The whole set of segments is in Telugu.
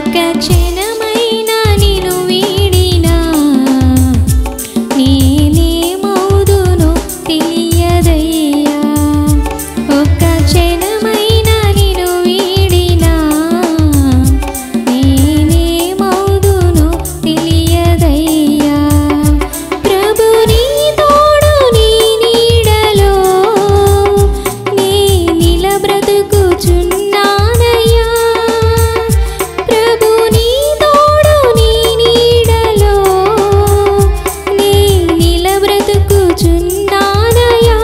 ఒక్క క్షణమైనా నిన్ను వీడినా నేనేమవుదునో తెలియదయ్యా. ఒక్క క్షణమైనా నిన్ను వీడినా నేనేమవుదునో తెలియదయ్యా. ప్రభు నీ తోడు నీ నీడలో నే నిలబ్రతుకుచున్నానయ్యా. ప్రభు నీ తోడు నీ నీడలో నే నిలబ్రతుకుచున్నానయ్యా.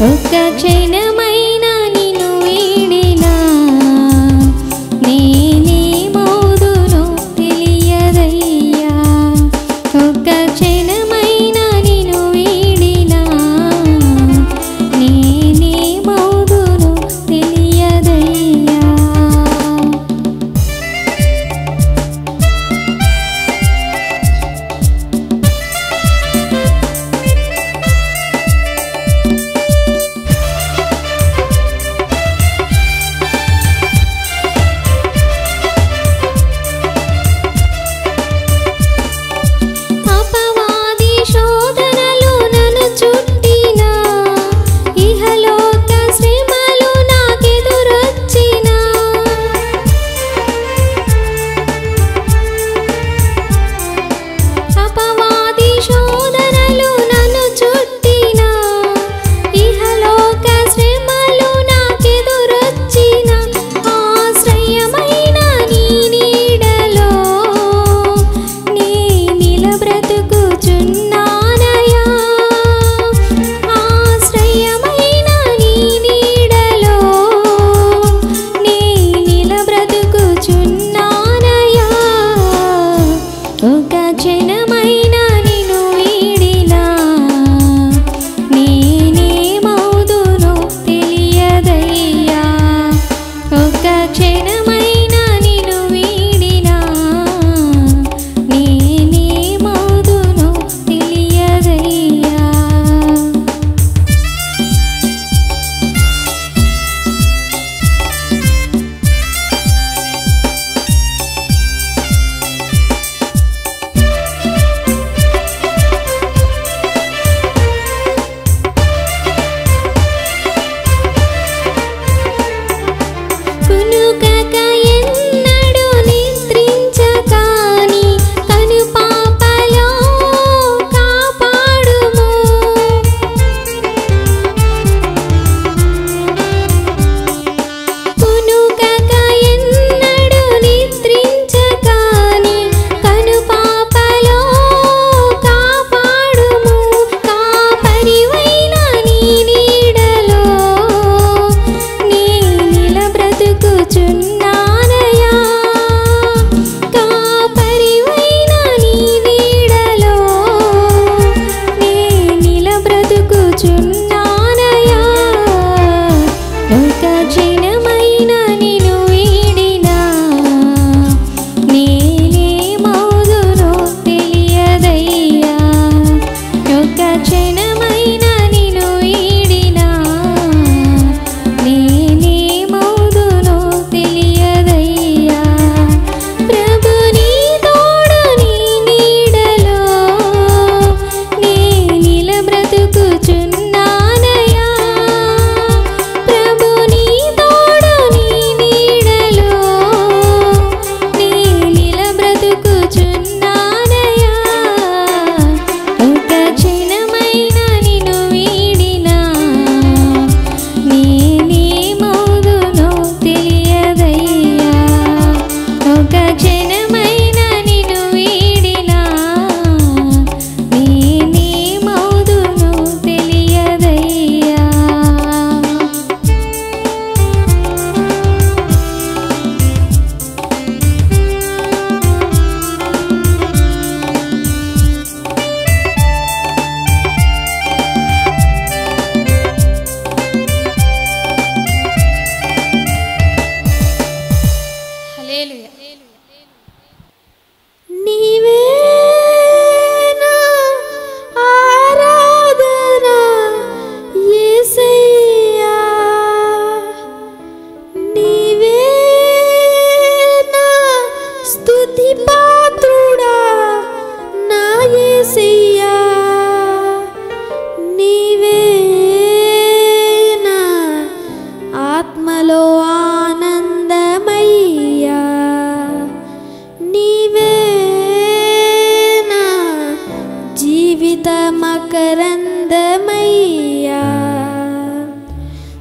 ఒక్క క్షణమైనా నిన్ను వీడినా నేనేమవుదునో తెలియదయ్యా. ఒక్క క్షణమైనా నిన్ను వీడినా నేనేమవుదునో తెలియదయ్యా.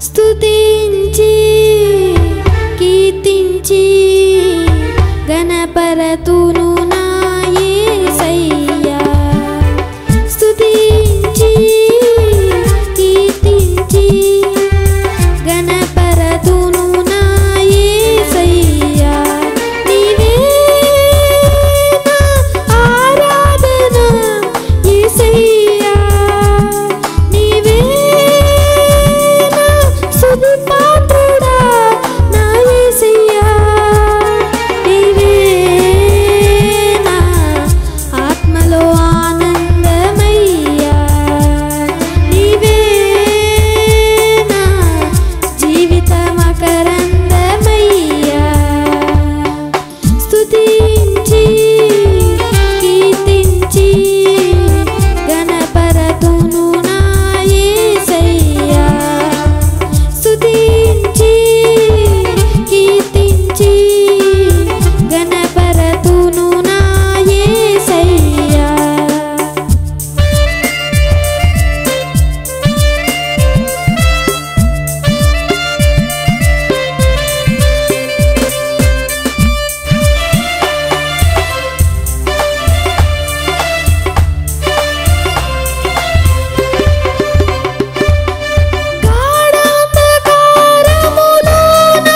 స్తుతించి కీర్తించి గణపరతును నా యేసయ్యా స్తుతించి కీర్తించి గణపరతును నా యేసయ్యా నీవే నా ఆరాధన యేసయ్యా నీవే నా స్తుతి పాత్రుడా నా యేసయ్యా నీవే నా ఆత్మలో ఆనందమయ్యా నీవే నా జీవిత మకరందమయ్యా స్తుతించి కీర్తించి గణపరతును నా యేసయ్యా స్తుతించి కీర్తించి గణపరతును నా యేసయ్యా గాఢాంధకారములోన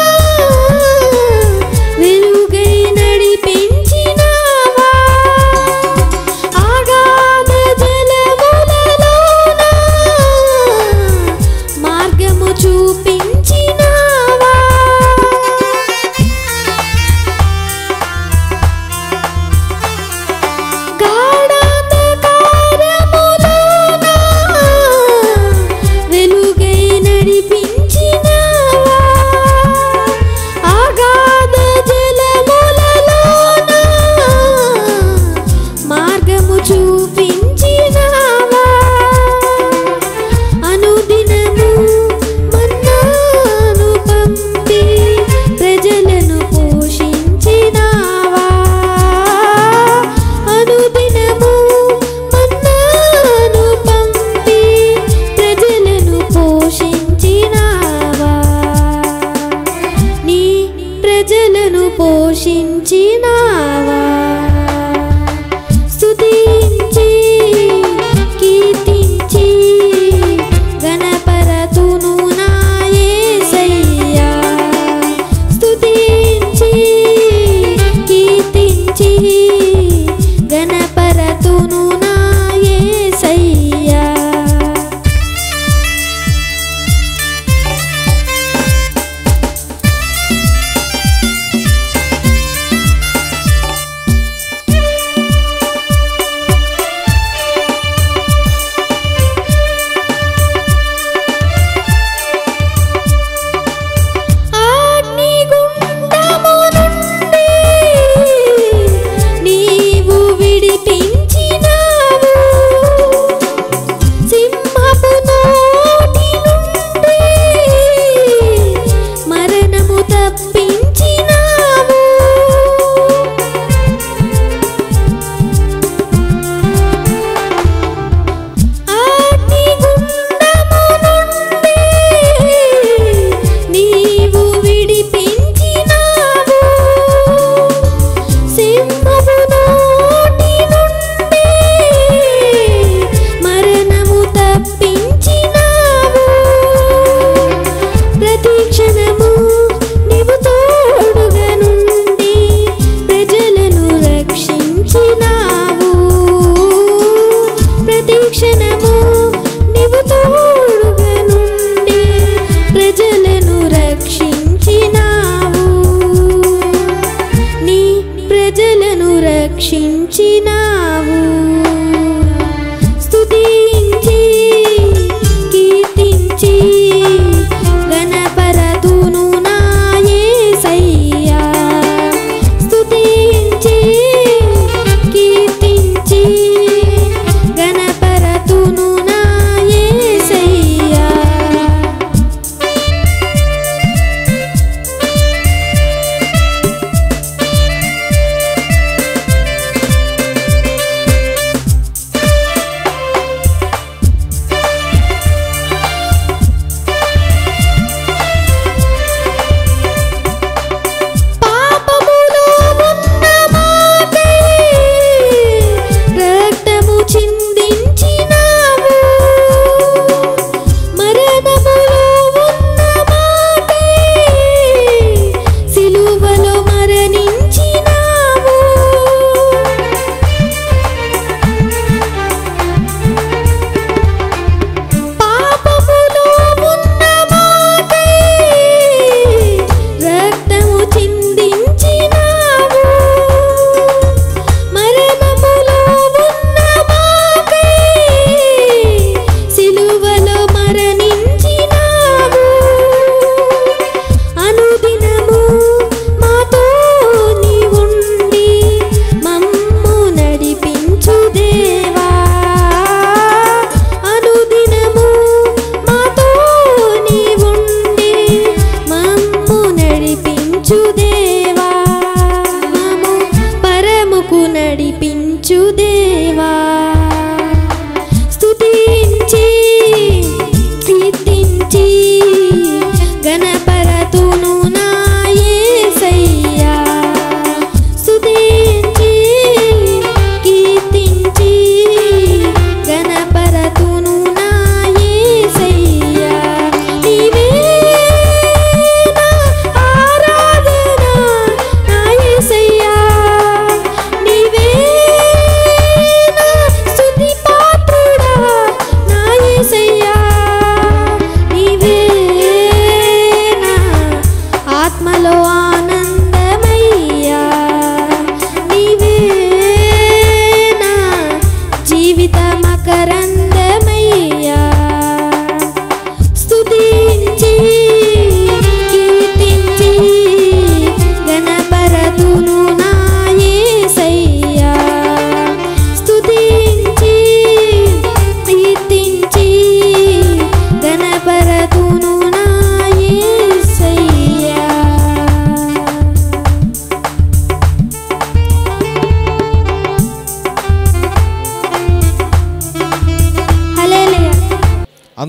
వెలుగై నడిపించినావా అగాధ జలములలోన మార్గము చూపించినావా గాఢాంధకారములోన వెలుగై నడిపించినావా అగాధ జలములలోన మార్గము చూపించినావా అనుదినము మన్నా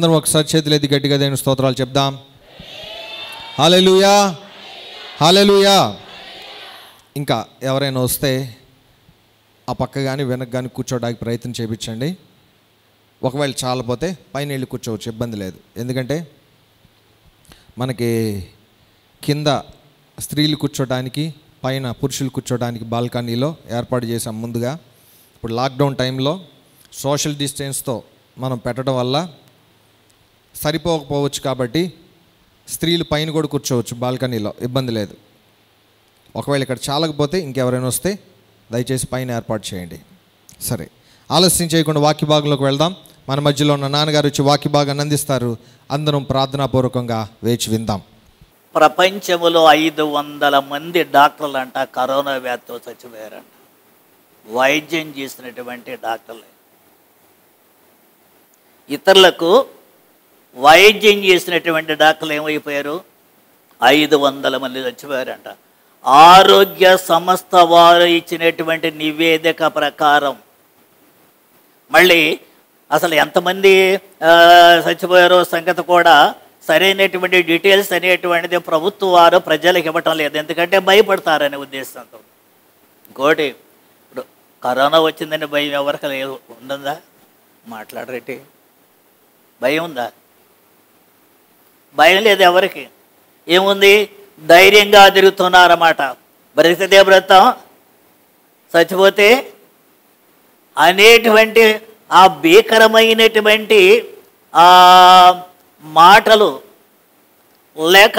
అందరం ఒకసారి చేతులెత్తి గట్టిగా దేవుని స్తోత్రాలు చెప్దాం. హల్లెలూయా, హల్లెలూయా. ఇంకా ఎవరైనా వస్తే ఆ పక్క కానీ వెనక కానీ కూర్చోడానికి ప్రయత్నం చేయించండి. ఒకవేళ చాలపోతే పైన వెళ్ళి కూర్చోవచ్చు, ఇబ్బంది లేదు. ఎందుకంటే మనకి కింద స్త్రీలు కూర్చోడానికి, పైన పురుషులు కూర్చోడానికి బాల్కనీలో ఏర్పాటు చేసాం ముందుగా. ఇప్పుడు లాక్డౌన్ టైంలో సోషల్ డిస్టెన్స్తో మనం పెట్టడం వల్ల సరిపోకపోవచ్చు కాబట్టి స్త్రీలు పైన కూడా కూర్చోవచ్చు బాల్కనీలో, ఇబ్బంది లేదు. ఒకవేళ ఇక్కడ చాలకపోతే ఇంకెవరైనా వస్తే దయచేసి పైన ఏర్పాటు చేయండి. సరే, ఆలస్యం చేయకుండా వాక్య భాగంలోకి వెళ్దాం. మన మధ్యలో ఉన్న నాన్నగారు వచ్చి వాక్య భాగాన్ని అందిస్తారు. అందరం ప్రార్థనాపూర్వకంగా వేచి విందాం. ప్రపంచంలో 500 మంది డాక్టర్లు అంట కరోనా వ్యాధితో చచ్చిపోయారంట. వైద్యం చేసినటువంటి డాక్టర్లే ఇతరులకు వైద్యం చేసినటువంటి డాక్టర్లు ఏమైపోయారు? 500 మంది చచ్చిపోయారంట. ఆరోగ్య సంస్థ వారు ఇచ్చినటువంటి నివేదిక ప్రకారం. మళ్ళీ అసలు ఎంతమంది చచ్చిపోయారో సంగతి కూడా సరైనటువంటి డీటెయిల్స్ అనేటువంటిది ప్రభుత్వం వారు ప్రజలకు ఇవ్వటం లేదు, ఎందుకంటే భయపడతారనే ఉద్దేశంతో. ఇంకోటి, ఇప్పుడు కరోనా వచ్చిందని భయం ఎవరికి లేదు, ఉందా? మాట్లాడరేటి? భయం ఉందా? భయం లేదు ఎవరికి. ఏముంది? ధైర్యంగా తిరుగుతున్నారన్నమాట. బ్రతికితే బ్రతం, చచ్చిపోతే అనేటువంటి ఆ భీకరమైనటువంటి ఆ మాటలు లేక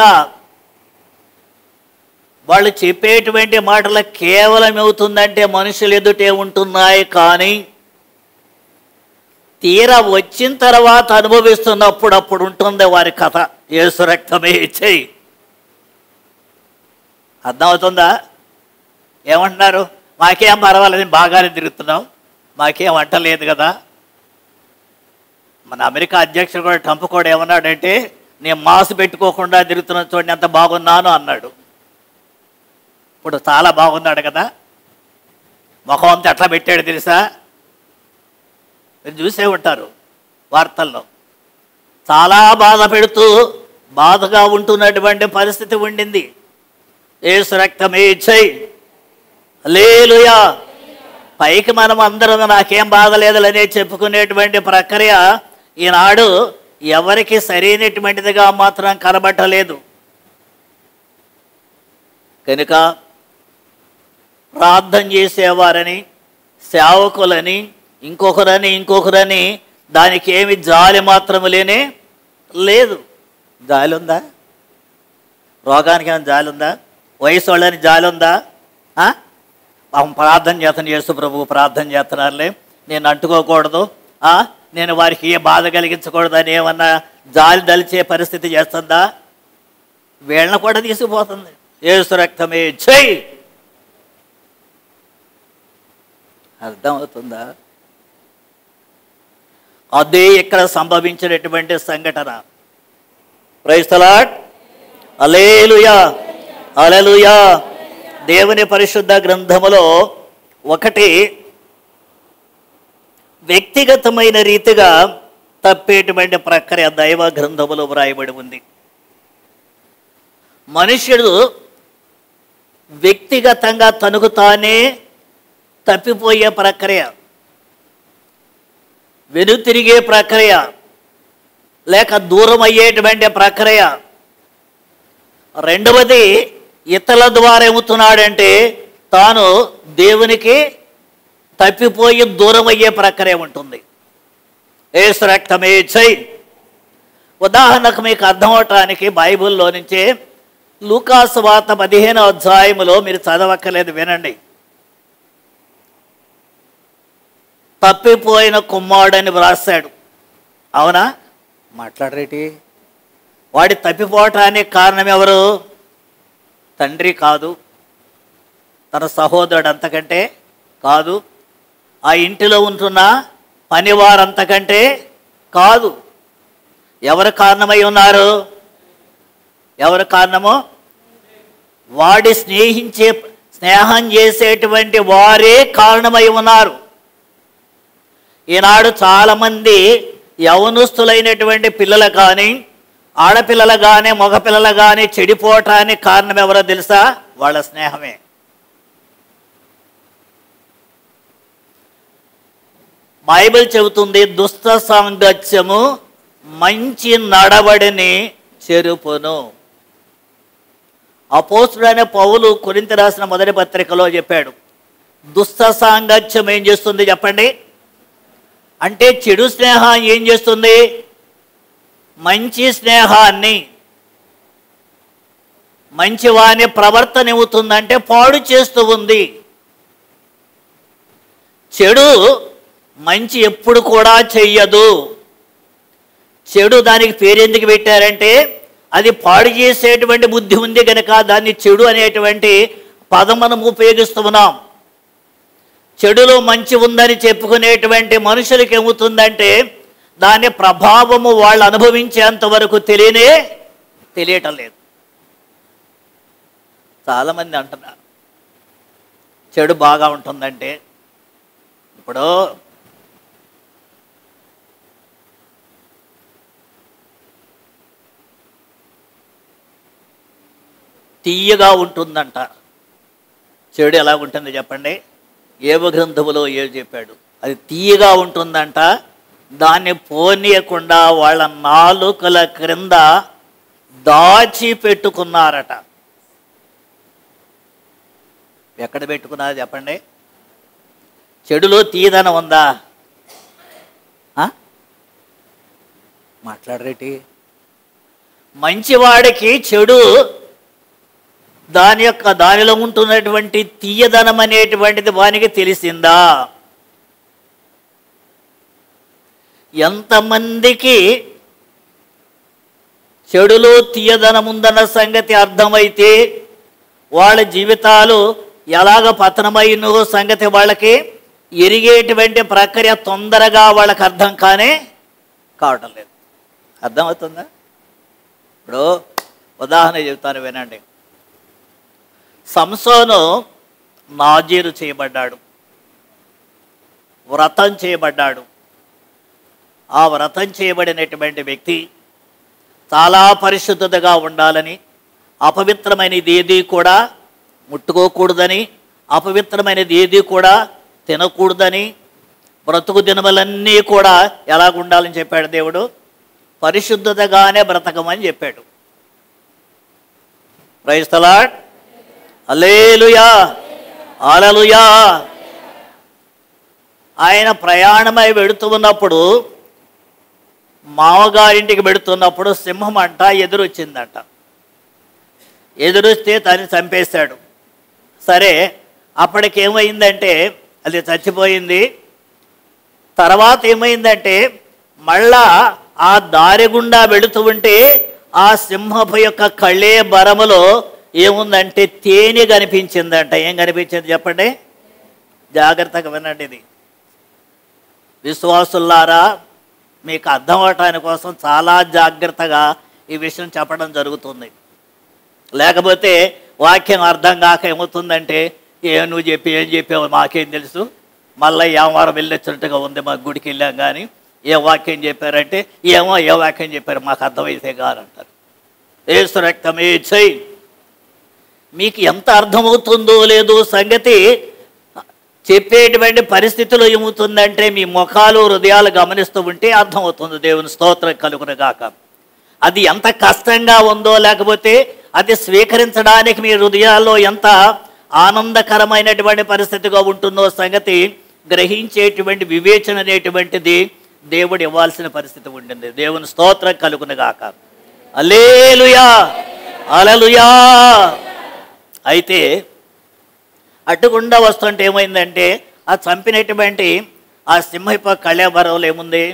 వాళ్ళు చెప్పేటువంటి మాటలు కేవలం ఏమవుతుందంటే మనుషులు ఎదుటే ఉంటున్నాయి, కానీ తీరా వచ్చిన తర్వాత అనుభవిస్తున్నప్పుడు అప్పుడు ఉంటుంది వారి కథ. యేసు రక్తమే ఇచ్చేయి. అర్థమవుతుందా? ఏమంటున్నారు? మాకేం పర్వాలేదు, బాగానే తిరుగుతున్నాం, మాకేం అంటలేదు కదా. మన అమెరికా అధ్యక్షుడు కూడా ట్రంప్ కూడా ఏమన్నాడంటే, నేను మాస్క్ పెట్టుకోకుండా తిరుగుతున్న చూడండి ఎంత బాగున్నాను అన్నాడు. ఇప్పుడు చాలా బాగున్నాడు కదా. ముఖం అంతా ఎట్లా పెట్టాడు తెలుసా? మీరు చూసే ఉంటారు వార్తల్లో. చాలా బాధ పెడుతూ బాధగా ఉంటున్నటువంటి పరిస్థితి ఉండింది. యేసు రక్తమే ఇచ్చేయి. హల్లెలూయా. పైకి మనం అందరం నాకేం బాధ లేదులనే చెప్పుకునేటువంటి ప్రక్రియ ఈనాడు ఎవరికి సరైనటువంటిదిగా మాత్రం కనబట్టలేదు. కనుక ప్రార్థన చేసేవారని, సేవకులని, ఇంకొకరని దానికి ఏమి జాలి మాత్రం లేనే లేదు. జాలి ఉందా? రోగానికి ఏమైనా జాలి ఉందా? వయసు వాళ్ళని జాలి ఉందా? ప్రార్థన చేస్తాను, యేసు ప్రభు ప్రార్థన చేస్తున్నారులే, నేను అంటుకోకూడదు, నేను వారికి ఏ బాధ కలిగించకూడదు అని ఏమన్నా జాలి దలిచే పరిస్థితి చేస్తుందా? వీళ్ళని కూడా తీసుకుపోతుంది. యేసు రక్తమే చెయ్యి. అర్థమవుతుందా? అదే ఇక్కడ సంభవించినటువంటి సంఘటన. Praise the Lord. Hallelujah, hallelujah. దేవుని పరిశుద్ధ గ్రంథములో ఒకటి వ్యక్తిగతమైన రీతిగా తప్పేటువంటి ప్రక్రియ దైవ గ్రంథములో వ్రాయబడి ఉంది. మనుష్యుడు వ్యక్తిగతంగా తనకు తానే తప్పిపోయే ప్రక్రియ, వెనుతిరిగే ప్రక్రియ, లేక దూరం అయ్యేటువంటి ప్రక్రియ. రెండవది, ఇతరుల ద్వారా ఏమవుతున్నాడంటే తాను దేవునికి తప్పిపోయి దూరం అయ్యే ప్రక్రియ ఉంటుంది. యేసు రక్తమే చెయ్యి. ఉదాహరణకు మీకు అర్థం అవటానికి బైబిల్లో నుంచే లూకాసు వార్త 15వ అధ్యాయములో మీరు చదవక్కర్లేదు, వినండి. తప్పిపోయిన కుమారుడని వ్రాస్తాడు. అవునా? మాట్లాడరేటి? వాడి తప్పిపోవటానికి కారణం ఎవరు? తండ్రి కాదు, తన సహోదరుడు అంతకంటే కాదు, ఆ ఇంటిలో ఉంటున్న పనివారంతకంటే కాదు. ఎవరు కారణమై ఉన్నారు? ఎవరు కారణము? వాడి స్నేహం చేసేటువంటి వారే కారణమై ఉన్నారు. ఈనాడు చాలామంది యవనస్తులైనటువంటి పిల్లలు కానీ ఆడపిల్లలు కానీ మగపిల్లలు కానీ చెడిపోవటానికి కారణం ఎవరో తెలుసా? వాళ్ళ స్నేహమే. బైబిల్ చెబుతుంది దుష్ట సాంగత్యము మంచి నడవడిని చెరుపును. అపోస్తుడైన పౌలు కొరింథీ రాసిన మొదటి పత్రికలో చెప్పాడు, దుష్ట సాంగత్యం ఏం చేస్తుంది చెప్పండి? అంటే చెడు స్నేహం ఏం చేస్తుంది? మంచి స్నేహాన్ని, మంచివాని ప్రవర్తన ఏమవుతుందంటే పాడు చేస్తూ ఉంది. చెడు మంచి ఎప్పుడు కూడా చెయ్యదు. చెడు దానికి పేరెందుకు పెట్టారంటే అది పాడు చేసేటువంటి బుద్ధి ఉంది కనుక దాన్ని చెడు అనేటువంటి పదం మనం ఉపయోగిస్తున్నాం. చెడులో మంచి ఉందని చెప్పుకునేటువంటి మనుషులకి ఏమవుతుందంటే దాని ప్రభావము వాళ్ళు అనుభవించేంత వరకు తెలియటం లేదు. చాలామంది అంటున్నారు చెడు బాగా ఉంటుందంటే, ఇప్పుడు తీయగా ఉంటుందంట. చెడు ఎలా ఉంటుంది చెప్పండి? ఏవ గ్రంథములో ఏడు చెప్పాడు, అది తీయగా ఉంటుందంట. దాన్ని పోనీయకుండా వాళ్ళ నాలుకల క్రింద దాచి పెట్టుకున్నారట. ఎక్కడ పెట్టుకున్నారు చెప్పండి? చెడులో తీయదనం ఉందా? మాట్లాడరేటి? మంచివాడికి చెడు దానిలో ఉంటున్నటువంటి తీయదనం అనేటువంటిది వానికి తెలిసిందా? ఎంతమందికి చెడులో తీయదనం ఉందన్న సంగతి అర్థమైతే వాళ్ళ జీవితాలు ఎలాగ పతనమైనో సంగతి వాళ్ళకి ఎరిగేటువంటి ప్రక్రియ తొందరగా వాళ్ళకి అర్థం కావటం లేదు. అర్థమవుతుందా? ఇప్పుడు ఉదాహరణ చెబుతాను వినండి. సంసోను నాజీరు చేయబడ్డాడు, వ్రతం చేయబడ్డాడు. ఆ వ్రతం చేయబడినటువంటి వ్యక్తి చాలా పరిశుద్ధతగా ఉండాలని, అపవిత్రమైనది ఏది కూడా ముట్టుకోకూడదని, అపవిత్రమైనది ఏది కూడా తినకూడదని, బ్రతుకు దినములన్నీ కూడా ఎలాగ ఉండాలని చెప్పాడు దేవుడు? పరిశుద్ధతగానే బ్రతకమని చెప్పాడు. Praise the Lord. Hallelujah, hallelujah. ఆయన ప్రయాణమై వెడుతూ ఉన్నప్పుడు, మామగారింటికి వెడుతున్నప్పుడు సింహం అంట ఎదురొచ్చిందంట. ఎదురొస్తే తను చంపేశాడు. సరే, అప్పటికేమైందంటే అది చచ్చిపోయింది. తర్వాత ఏమైందంటే మళ్ళా ఆ దారి గుండా వెళుతూ ఉంటే ఆ సింహపు యొక్క కళ్ళే బరములో ఏముందంటే తేనె కనిపించిందంట. ఏం కనిపించింది చెప్పండి? జాగ్రత్తగా వినండి. ఇది విశ్వాసులారా, మీకు అర్థం అవటానికి కోసం చాలా జాగ్రత్తగా ఈ విషయం చెప్పడం జరుగుతుంది. లేకపోతే వాక్యం అర్థం కాక ఏమవుతుందంటే నువ్వు ఏం చెప్పావు మాకేం తెలుసు, మళ్ళీ వారం వెళ్ళొచ్చినట్టుగా ఉంది, మా గుడికి వెళ్ళాం కానీ ఏ వాక్యం చెప్పారంటే ఏ వాక్యం చెప్పారు మాకు అర్థమైతే కాదంటారు. యేసు రక్తమే చెయ్యి. మీకు ఎంత అర్థమవుతుందో లేదో సంగతి చెప్పేటువంటి పరిస్థితిలో ఏమవుతుందంటే మీ ముఖాలు హృదయాలు గమనిస్తూ ఉంటే అర్థమవుతుంది. దేవుని స్తోత్రం కలుగునుగాక. అది ఎంత కష్టంగా ఉందో, లేకపోతే అది స్వీకరించడానికి మీ హృదయాల్లో ఎంత ఆనందకరమైనటువంటి పరిస్థితిగా ఉంటుందో సంగతి గ్రహించేటువంటి వివేచన అనేటువంటిది దేవుడు ఇవ్వాల్సిన పరిస్థితి ఉండింది. దేవుని స్తోత్రం కలుగునుగాక. హల్లెలూయా, హల్లెలూయా. అయితే అడ్డుగుండా వస్తుంటే ఏమైందంటే ఆ చంపినటువంటి ఆ సింహపు కళేబరంలో ఏముంది?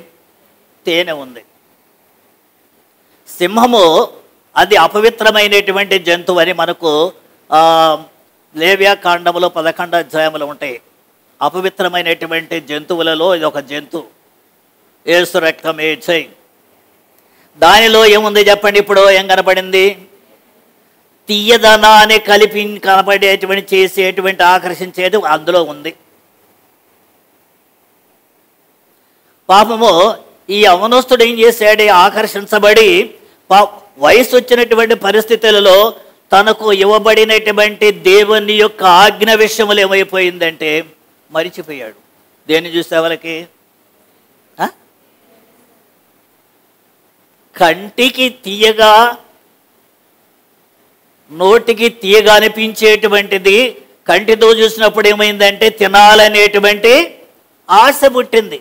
తేనె ఉంది. సింహము అది అపవిత్రమైనటువంటి జంతువు అని మనకు లేవ్యా కాండములో 11 అధ్యాయములు ఉంటాయి. అపవిత్రమైనటువంటి జంతువులలో ఇది ఒక జంతువు. యేసు రక్తమే చెయ్యి. దానిలో ఏముంది చెప్పండి? ఇప్పుడు ఏం కనపడింది? తీయదనాన్ని కనపడేటువంటి చేసేటువంటి ఆకర్షించేది అందులో ఉంది. పాపము ఈ యవనస్తుడు ఏం చేశాడు? ఆకర్షించబడి వయసు వచ్చినటువంటి పరిస్థితులలో తనకు ఇవ్వబడినటువంటి దేవుని యొక్క ఆజ్ఞ విషయములు ఏమైపోయిందంటే మరిచిపోయాడు. దేన్ని చూసే వాళ్ళకి కంటికి తీయగా నోటికి తీయగా అనిపించేటువంటిది కంటితో చూసినప్పుడు ఏమైందంటే తినాలనేటువంటి ఆశ పుట్టింది.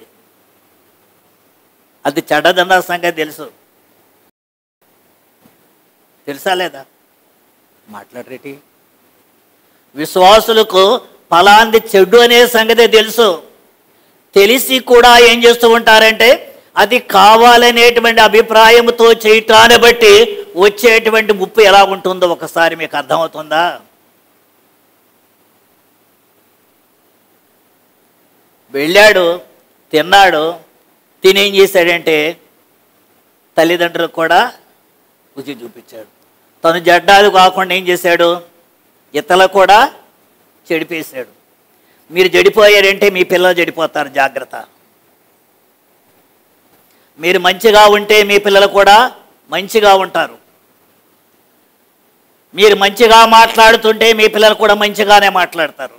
అది చెడ్డదన్న సంగతి తెలుసా లేదా? మాట్లాడరేటి? విశ్వాసులకు ఫలాంది చెడు అనే సంగతి తెలుసు. తెలిసి కూడా ఏం చేస్తూ ఉంటారంటే అది కావాలనేటువంటి అభిప్రాయంతో చేయటాన్ని బట్టి వచ్చేటువంటి ముప్పు ఎలా ఉంటుందో ఒకసారి మీకు అర్థమవుతుందా? వెళ్ళాడు, తిన్నాడు, తినేం చేశాడంటే తల్లిదండ్రులకు కూడా రుచి చూపించాడు. తను జడ్డాలు కాకుండా ఏం చేశాడు? ఇతరులకు కూడా చెడిపేశాడు. మీరు చెడిపోయారంటే మీ పిల్లలు చెడిపోతారు, జాగ్రత్త. మీరు మంచిగా ఉంటే మీ పిల్లలు కూడా మంచిగా ఉంటారు. మీరు మంచిగా మాట్లాడుతుంటే మీ పిల్లలు కూడా మంచిగానే మాట్లాడతారు.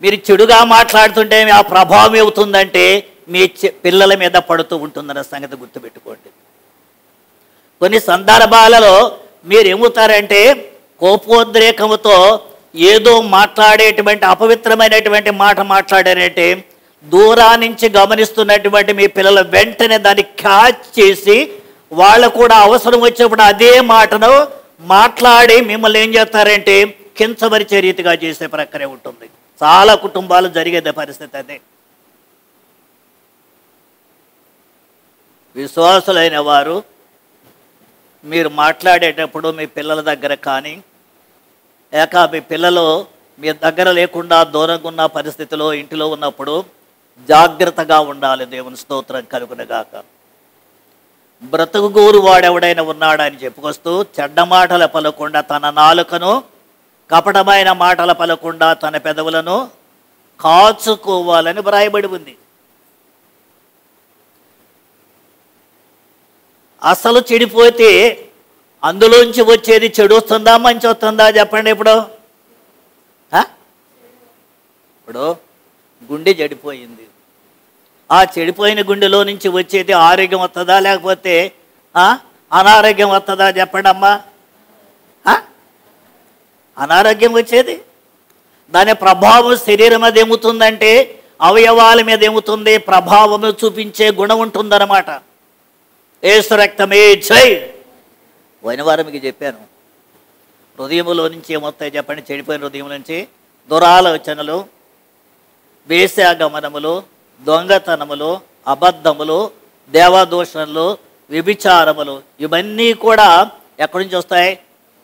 మీరు చెడుగా మాట్లాడుతుంటే ఆ ప్రభావం ఏమవుతుందంటే మీ పిల్లల మీద పడుతూ ఉంటుందన్న సంగతి గుర్తుపెట్టుకోండి. కొన్ని సందర్భాలలో మీరు ఏమవుతారంటే కోపోద్రేకముతో ఏదో మాట్లాడేటువంటి అపవిత్రమైనటువంటి మాట మాట్లాడారంటే దూరాన్నించి గమనిస్తున్నటువంటి మీ పిల్లలు వెంటనే దాన్ని క్యాచ్ చేసి వాళ్ళు కూడా అవసరం వచ్చినప్పుడు అదే మాటను మాట్లాడి మిమ్మల్ని ఏం చేస్తారంటే కించపరిచే రీతిగా చేసే ప్రక్రియ ఉంటుంది. చాలా కుటుంబాలు జరిగేదే పరిస్థితి అదే. విశ్వాసులైన వారు మీరు మాట్లాడేటప్పుడు మీ పిల్లల దగ్గర కానీ లేక మీ పిల్లలు మీ దగ్గర లేకుండా దూరంగా ఉన్న పరిస్థితిలో ఇంటిలో ఉన్నప్పుడు జాగ్రత్తగా ఉండాలి. దేవుని స్తోత్రం కలుగునగాక. బ్రతుకుగూరు వాడెవడైనా ఉన్నాడని చెప్పుకొస్తూ చెడ్డ మాటలు పలకుండా తన నాలుకను, కపటమైన మాటలు పలకుండా తన పెదవులను కాచుకోవాలని వ్రాయబడి ఉంది. అసలు చెడిపోతే అందులోంచి వచ్చేది చెడు వస్తుందా మంచి వస్తుందా చెప్పండి? ఇప్పుడు గుండె చెడిపోయింది. ఆ చెడిపోయిన గుండెలో నుంచి వచ్చేది ఆరోగ్యం వస్తుందా లేకపోతే అనారోగ్యం వస్తుందా చెప్పండి అమ్మా? అనారోగ్యం వచ్చేది. దాని ప్రభావం శరీరం మీద ఏముతుందంటే అవయవాల మీద ఏముతుంది? ప్రభావం చూపించే గుణం ఉంటుందన్నమాట. ఏసు రక్తమే జై. పోయిన వారం మీకు చెప్పాను, హృదయంలో నుంచి ఏమొస్తాయి చెప్పండి? చెడిపోయిన హృదయం నుంచి దురాలోచనలు, వేశ్యాగమనములు, దొంగతనములు, అబద్ధములు, దేవదూషణలు, వ్యభిచారములు, ఇవన్నీ కూడా ఎక్కడి నుంచి వస్తాయి?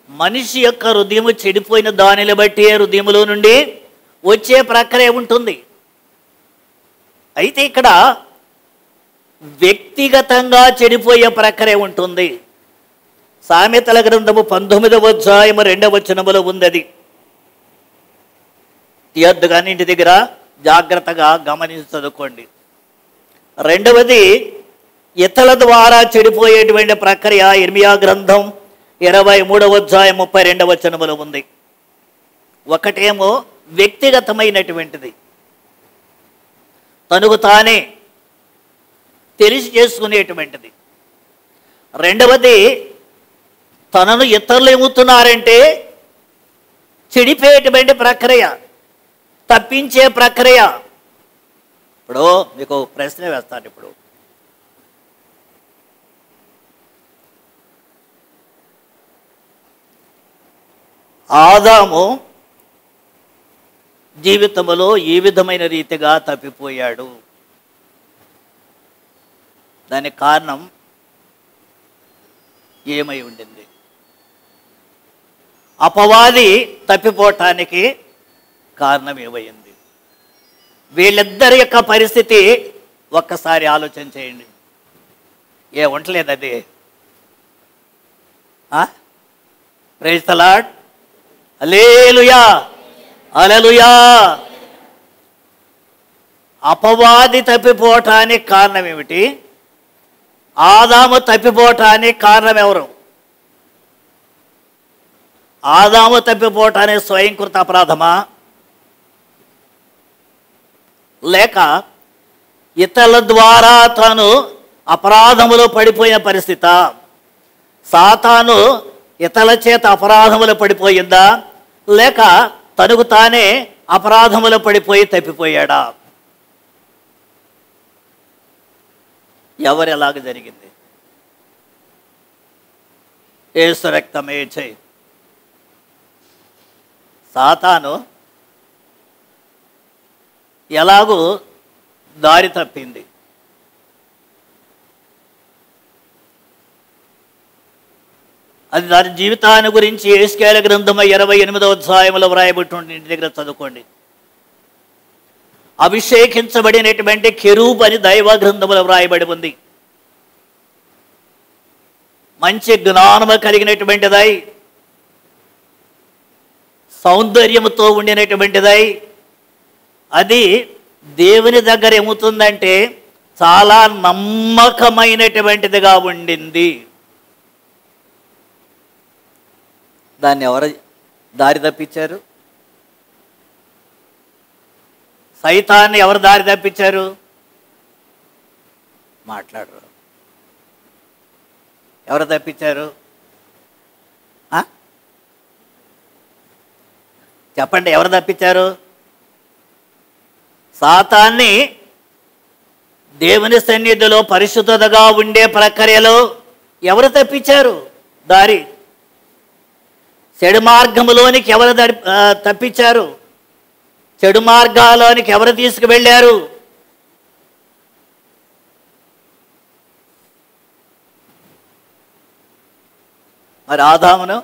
మనిషి యొక్క హృదయము చెడిపోయిన దానిని బట్టి హృదయములో నుండి వచ్చే ప్రక్రియ ఉంటుంది. అయితే ఇక్కడ వ్యక్తిగతంగా చెడిపోయే ప్రక్రియ ఉంటుంది. సామెతల గ్రంథము 19వ అధ్యాయము 2వ వచనములో ఉంది. తీయద్దు కానీ ఇంటి దగ్గర జాగ్రత్తగా గమనించి చదువుకోండి. రెండవది ఇతరుల ద్వారా చెడిపోయేటువంటి ప్రక్రియ ఇర్మియా గ్రంథం 23వ అధ్యాయం 32వ వచనములో ఉంది. ఒకటేమో వ్యక్తిగతమైనటువంటిది, తనకు తానే తెలిసి చేసుకునేటువంటిది. రెండవది తనను ఇతరులు ఏమవుతున్నారంటే చెడిపోయేటువంటి ప్రక్రియ, తప్పించే ప్రక్రియ. ఇప్పుడు మీకు ప్రశ్న వేస్తాను. ఇప్పుడు ఆదాము జీవితంలో ఏ విధమైన రీతిగా తప్పిపోయాడు? దానికి కారణం ఏమై ఉండింది? అపవాది తప్పిపోవటానికి కారణం ఏమైంది? వీళ్ళిద్దరి యొక్క పరిస్థితి ఒక్కసారి ఆలోచన చేయండి. ఏ ఉండలేదు అది? ప్రైజ్ ది లార్డ్, హల్లెలూయా, హల్లెలూయా. అపవాది తప్పిపోవటానికి కారణం ఏమిటి? ఆదాము తప్పిపోవటానికి కారణం ఎవరు? ఆదాము తప్పిపోవటానికి స్వయంకృత అపరాధమా, లేక ఇతరుల ద్వారా తాను అపరాధములో పడిపోయిన పరిస్థితి? సాతాను ఇతరుల చేత అపరాధములు పడిపోయిందా, లేక తనకు తానే అపరాధములు పడిపోయి తప్పిపోయాడా? ఎవరు ఎలాగ జరిగింది? యేసు రక్తమే చేయి. సాతాను ఎలాగూ దారి తప్పింది. అది దాని జీవితాన్ని గురించి యెహెజ్కేలు గ్రంథం 28వ అధ్యాయంలో వ్రాయబడి ఇంటి దగ్గర చదువుకోండి. అభిషేకించబడినటువంటి కెరూబ్ అని దైవ గ్రంథములో వ్రాయబడి ఉంది. మంచి జ్ఞానము కలిగినటువంటిదై, సౌందర్యముతో ఉండినటువంటిదై, అది దేవుని దగ్గర ఏమవుతుందంటే చాలా నమ్మకమైనటువంటిదిగా ఉండింది. దాన్ని ఎవరు దారి తప్పించారు? సైతాన్ని ఎవరు దారి తప్పించారు? మాట్లాడరు. ఎవరు తప్పించారు? చెప్పండి, ఎవరు తప్పించారు? సాతాన్ని దేవుని సన్నిధిలో పరిశుద్ధతగా ఉండే ప్రక్రియలో ఎవరు తప్పించారు దారి? చెడు మార్గములోనికి ఎవరు తప్పించారు? చెడు మార్గాలోనికి ఎవరు తీసుకువెళ్ళారు? మరి ఆదామును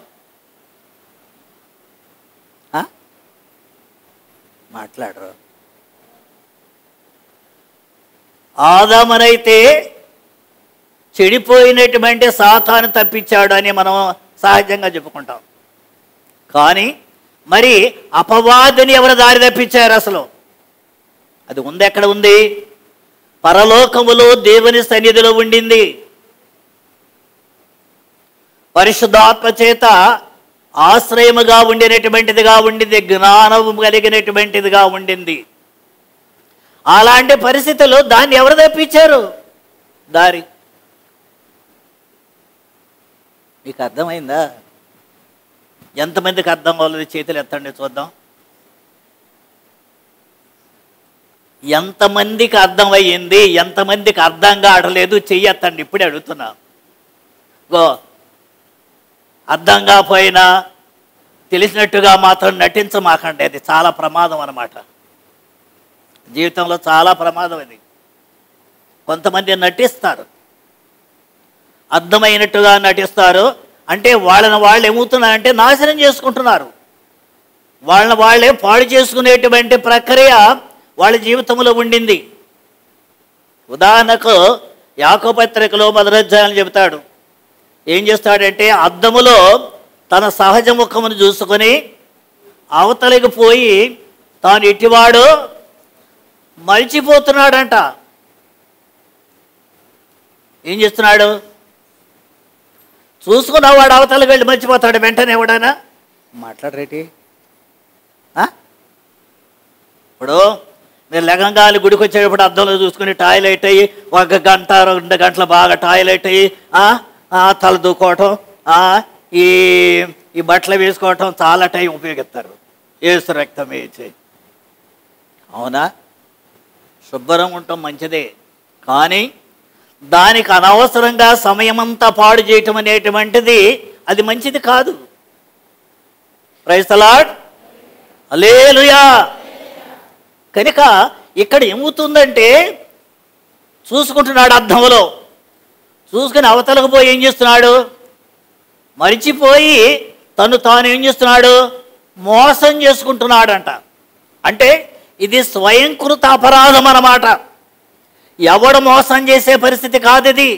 మాట్లాడరు. ఆదామునైతే చెడిపోయినటువంటి సాతాను తప్పించాడు అని మనం సహజంగా చెప్పుకుంటాం. కానీ మరి అపవాదిని ఎవరు దారి తప్పించారు? అసలు అది ఉంది, ఎక్కడ ఉంది? పరలోకములో దేవుని సన్నిధిలో ఉండింది. పరిశుద్ధాత్మ చేత ఆశ్రయముగా ఉండినటువంటిదిగా ఉండింది, జ్ఞానము కలిగినటువంటిదిగా ఉండింది. అలాంటి పరిస్థితుల్లో దాన్ని ఎవరు తప్పించారు దారి? మీకు అర్థమైందా? ఎంతమందికి అర్థం అవ్వలేదు? చేతులు ఎత్తండి చూద్దాం. ఎంతమందికి అర్థమయ్యింది? ఎంతమందికి అర్థం కావట్లేదు? చెయ్యి ఎత్తండి. ఇప్పుడే అడుగుతున్నా. అర్థం కాకపోయినా తెలిసినట్టుగా మాత్రం నటించమాకండి. అది చాలా ప్రమాదం అన్నమాట. జీవితంలో చాలా ప్రమాదం అది. కొంతమంది నటిస్తారు, అర్థమైనట్టుగా నటిస్తారు. అంటే వాళ్ళని వాళ్ళు ఏమవుతున్నారంటే నాశనం చేసుకుంటున్నారు. వాళ్ళని వాళ్ళే పాడు చేసుకునేటువంటి ప్రక్రియ వాళ్ళ జీవితంలో ఉండింది. ఉదాహరణకు యాకోబు పత్రికలో 1వ అధ్యాయం చెబుతాడు. ఏం చేస్తాడంటే అద్దములో తన సహజ ముఖమును చూసుకొని అవతలికి పోయి తాను ఎట్టివాడో మరిచిపోతున్నాడంట. ఏం చేస్తున్నాడు? చూసుకున్నవాడు అవతలకి వెళ్ళి మర్చిపోతాడు వెంటనే. ఎవడైనా మాట్లాడరేటి? ఇప్పుడు మీరు లెగంగాలి గుడికి వచ్చేటప్పుడు అద్దంలో చూసుకుని టాయిలెట్ అయ్యి 1 గంట 2 గంటలు బాగా టాయిలెట్ అయ్యి తల దూకోవటం, ఈ బట్టలు వేసుకోవటం చాలా టైం ఉపయోగిస్తారు. యేసు రక్తం వేసి అవునా? శుభ్రం ఉండటం మంచిదే, కానీ దానికి అనవసరంగా సమయమంతా పాడు చేయటం అనేటువంటిది అది మంచిది కాదు. ప్రైజ్ ది లార్డ్, హల్లెలూయా. కనుక ఇక్కడ ఏమవుతుందంటే చూసుకుంటున్నాడు అద్దంలో, చూసుకుని అవతలకు పోయి ఏం చేస్తున్నాడు? మరిచిపోయి తాను ఏం చేస్తున్నాడు? మోసం చేసుకుంటున్నాడంట. అంటే ఇది స్వయంకృత అపరాధం అన్నమాట. ఎవడు మోసం చేసే పరిస్థితి కాదు ఇది.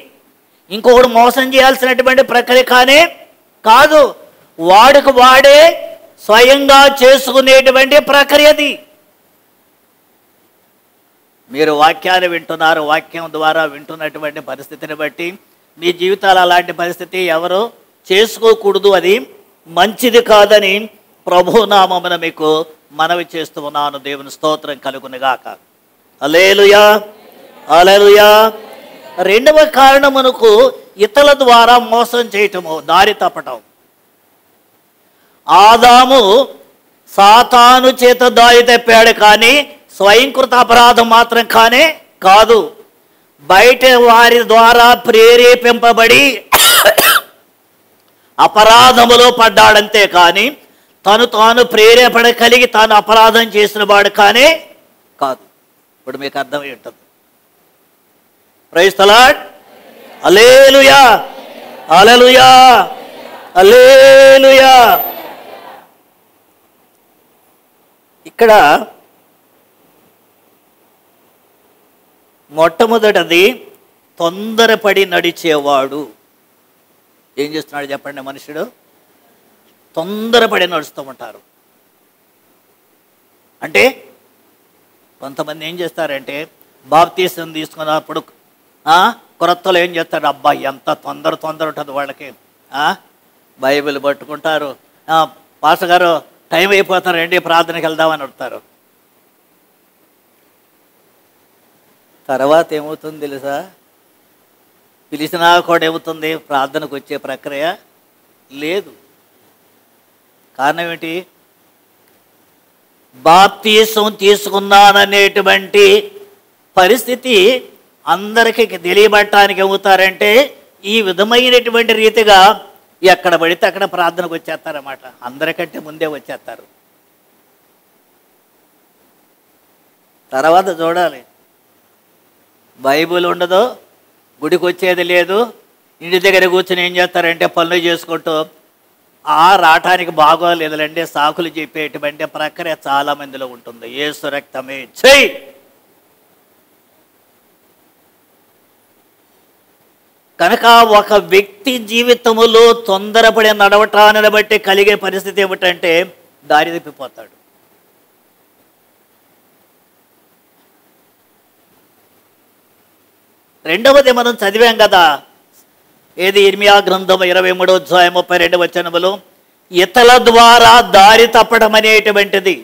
ఇంకొకడు మోసం చేయాల్సినటువంటి ప్రక్రియ కానే కాదు. వాడికి వాడే స్వయంగా చేసుకునేటువంటి ప్రక్రియది. మీరు వాక్యాన్ని వింటున్నారు, వాక్యం ద్వారా వింటున్నటువంటి పరిస్థితిని బట్టి మీ జీవితాలు అలాంటి పరిస్థితి ఎవరు చేసుకోకూడదు, అది మంచిది కాదని ప్రభునామమున మీకు మనవి చేస్తూ ఉన్నాను. దేవుని స్తోత్రం కలుగునుగాక. హల్లెలూయా, హల్లెలూయా. రెండవ కారణమునకు ఇతరుల ద్వారా మోసం చేయటము, దారి తప్పటం. ఆదాము సాతాను చేత దారి తప్పాడు, కానీ స్వయంకృత అపరాధం మాత్రం కాదు. బయట వారి ద్వారా ప్రేరేపింపబడి అపరాధములో పడ్డాడంతే, కానీ తాను ప్రేరేపణ కలిగి తాను అపరాధం చేసిన వాడు కాదు. ఇప్పుడు మీకు అర్థమై ఉంటుంది. Praise the Lord. Hallelujah, hallelujah, hallelujah. ఇక్కడ మొట్టమొదటిది తొందరపడి నడిచేవాడు. ఏం చేస్తున్నాడు చెప్పండి? మనుషుడు తొందరపడి నడుస్తూ ఉంటారు. అంటే కొంతమంది ఏం చేస్తారంటే బాప్తీసం తీసుకున్నప్పుడు కొరతలో ఏం చేస్తారు, అబ్బా ఎంత తొందర ఉంటుంది వాళ్ళకి. బైబిల్ పట్టుకుంటారు, పాస్టర్ గారు టైం అయిపోతారు, ఏంటి ప్రార్థనకి వెళ్దామని అడుగుతారు. తర్వాత ఏమవుతుంది తెలుసా? పిలిచినా కూడా ఏమవుతుంది? ప్రార్థనకు వచ్చే ప్రక్రియ లేదు. కారణం ఏంటి? బాప్తీసం తీసుకున్నాననేటువంటి పరిస్థితి అందరికీ తెలియబట్టడానికి ఏమవుతారంటే ఈ విధమైనటువంటి రీతిగా ఎక్కడ పడితే అక్కడ ప్రార్థనకు వచ్చేస్తారన్నమాట. అందరికంటే ముందే వచ్చేస్తారు. తర్వాత చూడాలి, బైబిల్ ఉండదు, గుడికి వచ్చేది లేదు, ఇంటి దగ్గర కూర్చొని ఏం చేస్తారంటే పనులు చేసుకుంటూ రావటానికి బాగోలేదులంటే సాకులు చెప్పేటువంటి ప్రక్రియ చాలా మందిలో ఉంటుంది. యేసు రక్తమే చెయ్యి. కనుక ఒక వ్యక్తి జీవితములో తొందరపడి నడవటాన్ని బట్టి కలిగే పరిస్థితి ఏమిటంటే దారి తప్పిపోతాడు. రెండవది మనం చదివాం కదా, ఏది? ఇర్మియా గ్రంథం 23:32 ఇతల ద్వారా దారి తప్పడం అనేటువంటిది.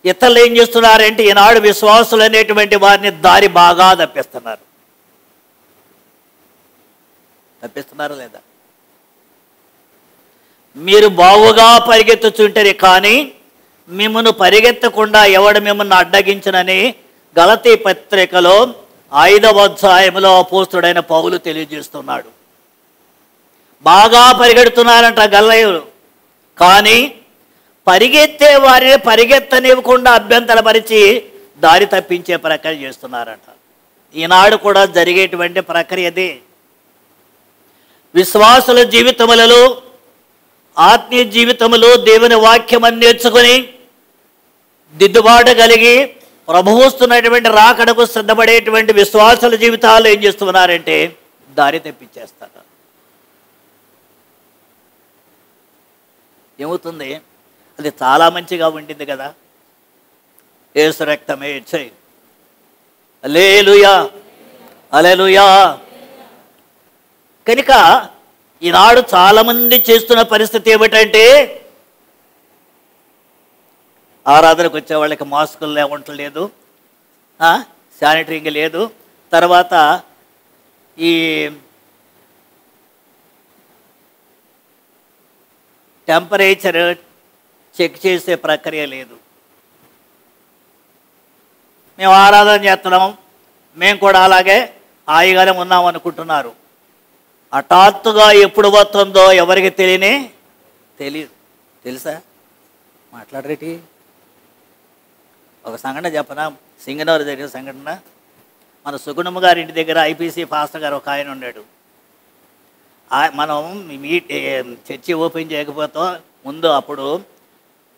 ఇతరులు ఏం చేస్తున్నారంటే ఈనాడు విశ్వాసులు అనేటువంటి వారిని దారి బాగా తప్పిస్తున్నారా లేదా? మీరు బావుగా పరిగెత్తుచుంటారు, కానీ మిమ్మల్ని పరిగెత్తకుండా ఎవడు మిమ్మల్ని అడ్డగించనని గలతీ పత్రికలో 5వ అధ్యాయంలో అపోస్తుడైన పౌలు తెలియజేస్తున్నాడు. బాగా పరిగెడుతున్నారంట గల్లయులు, కానీ పరిగెత్తే వారిని పరిగెత్తనివ్వకుండా అభ్యంతరపరిచి దారి తప్పించే ప్రక్రియ చేస్తున్నారంట. ఈనాడు కూడా జరిగేటువంటి ప్రక్రియదే. విశ్వాసుల జీవితములలో, ఆత్మీయ జీవితములో దేవుని వాక్యమని నేర్చుకుని దిద్దుబాటు కలిగి ప్రభువస్తున్నటువంటి రాకడకు సిద్ధపడేటువంటి విశ్వాసుల జీవితాలు ఏం చేస్తున్నారంటే దారి తప్పించేస్తారు. ఏమవుతుంది? అది చాలా మంచిగా ఉంటుంది కదా. యేసు రక్తమే చెయ్యి. హల్లెలూయా, హల్లెలూయా. కనుక ఈనాడు చాలామంది చేస్తున్న పరిస్థితి ఏమిటంటే ఆరాధనకు వచ్చే వాళ్ళకి మాస్కులు ఉండలేదు, శానిటరింగ్ లేదు, తర్వాత ఈ టెంపరేచర్ చెక్ చేసే ప్రక్రియ లేదు. మేము ఆరాధన చేస్తున్నాం, మేము కూడా అలాగే హాయిగానే ఉన్నాం అనుకుంటున్నారు. హఠాత్తుగా ఎప్పుడు వస్తుందో ఎవరికి తెలియదు. తెలుసా? మాట్లాడరేటి? ఒక సంఘటన చెప్పనా? సింగనూరు జరిగిన సంఘటన. మన సుగుణమ్మ గారి ఇంటి దగ్గర ఐపీసీ పాస్టర్ గారు ఒక ఆయన ఉన్నాడు. మనం చర్చి ఓపెన్ చేయకపోతే ముందు అప్పుడు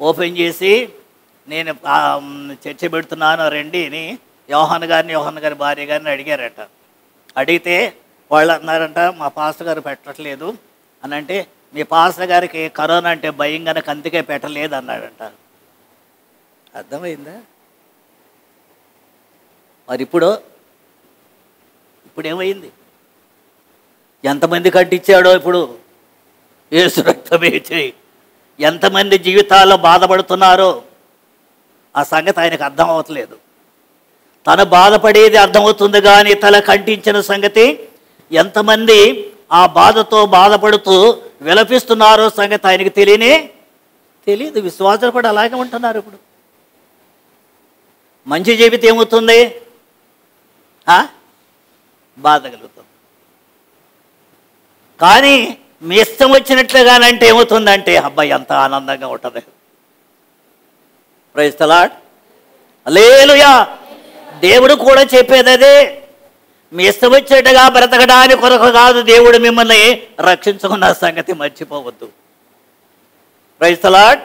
ఓపెన్ చేసి నేను చర్చి పెడుతున్నాను రండి అని యోహాన్ గారి భార్య గారిని అడిగారట. అడిగితే వాళ్ళు అన్నారంట, మా పాస్టర్ గారు పెట్టట్లేదు అని. అంటే మీ పాస్టర్ గారికి కరోనా అంటే భయం కనుక అందుకే పెట్టలేదు అన్నాడంట. అర్థమైందా? మరి ఇప్పుడు ఏమైంది? ఎంతమంది కట్టించాడో ఇప్పుడు యేసు రక్తమే చేయి. ఎంతమంది జీవితాల్లో బాధపడుతున్నారో ఆ సంగతి ఆయనకు అర్థం అవ్వట్లేదు. తను బాధపడేది అర్థమవుతుంది కానీ తల కంటించిన సంగతి ఎంతమంది ఆ బాధతో బాధపడుతూ విలపిస్తున్నారో సంగతి ఆయనకి తెలియదు. విశ్వాసులు కూడా అలాగే ఉంటున్నారు. ఇప్పుడు మంచి చెబితే ఏమవుతుంది? బాధ కలుగుతుంది. కానీ మీ ఇష్టం వచ్చినట్లుగానంటే ఏమవుతుందంటే అబ్బాయి ఎంత ఆనందంగా ఉంటుంది. Praise the Lord. హల్లెలూయా. దేవుడు కూడా చెప్పేది అదే. మీ ఇష్టం వచ్చేట్టుగా బ్రతకడానికి కొరకు కాదు దేవుడు మిమ్మల్ని రక్షించుకున్న సంగతి మర్చిపోవద్దు. Praise the lord.